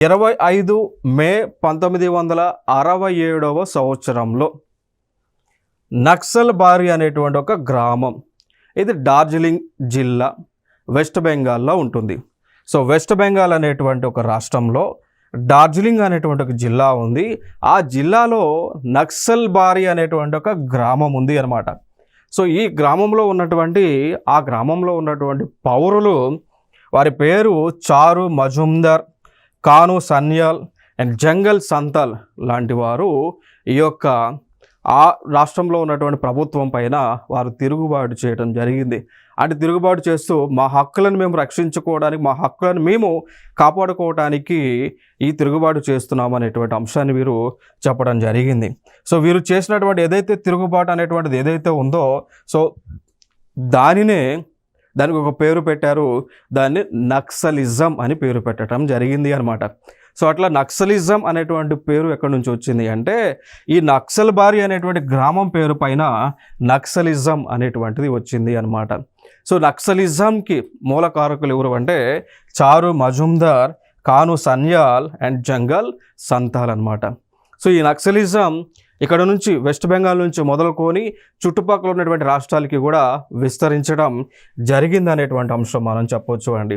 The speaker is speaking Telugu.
25 మే 1967 సంవత్సరంలో నక్సల్బారీ అనేటువంటి ఒక గ్రామం, ఇది డార్జిలింగ్ జిల్లా వెస్ట్ బెంగాల్లో ఉంటుంది. సో వెస్ట్ బెంగాల్ అనేటువంటి ఒక రాష్ట్రంలో డార్జిలింగ్ అనేటువంటి ఒక జిల్లా ఉంది. ఆ జిల్లాలో నక్సల్బారీ అనేటువంటి ఒక గ్రామం ఉంది అన్నమాట. సో ఈ గ్రామంలో ఉన్నటువంటి పౌరులు, వారి పేరు చారు మజుందార్, కాను సన్యాల్ అండ్ జంగల్ సంతాల్ లాంటి వారు ఈ యొక్క ఆ రాష్ట్రంలో ఉన్నటువంటి ప్రభుత్వం పైన వారు తిరుగుబాటు చేయడం జరిగింది. అంటే తిరుగుబాటు చేస్తూ మా హక్కులను మేము రక్షించుకోవడానికి, మా హక్కులను మేము కాపాడుకోవడానికి ఈ తిరుగుబాటు చేస్తున్నాం అనేటువంటి అంశాన్ని వీరు చెప్పడం జరిగింది. సో వీరు చేసినటువంటి ఏదైతే తిరుగుబాటు అనేటువంటిది ఏదైతే ఉందో, సో దానికి ఒక పేరు పెట్టారు. దాన్ని నక్సలిజం అని పేరు పెట్టడం జరిగింది అనమాట. సో అట్లా నక్సలిజం అనేటువంటి పేరు ఎక్కడి నుంచి వచ్చింది అంటే, ఈ నక్సల్బారీ అనేటువంటి గ్రామం పేరు పైన నక్సలిజం అనేటువంటిది వచ్చింది అనమాట. సో నక్సలిజంకి మూలకారకులు ఎవరు అంటే చారు మజుందార్, కాను సన్యాల్ అండ్ జంగల్ సంతాల్ అనమాట. సో ఈ నక్సలిజం ఇక్కడ నుంచి వెస్ట్ బెంగాల్ నుంచి మొదలుకొని చుట్టుపక్కల ఉన్నటువంటి రాష్ట్రాలకి కూడా విస్తరించడం జరిగింది అనేటువంటి అంశం మనం చెప్పొచ్చు అండి.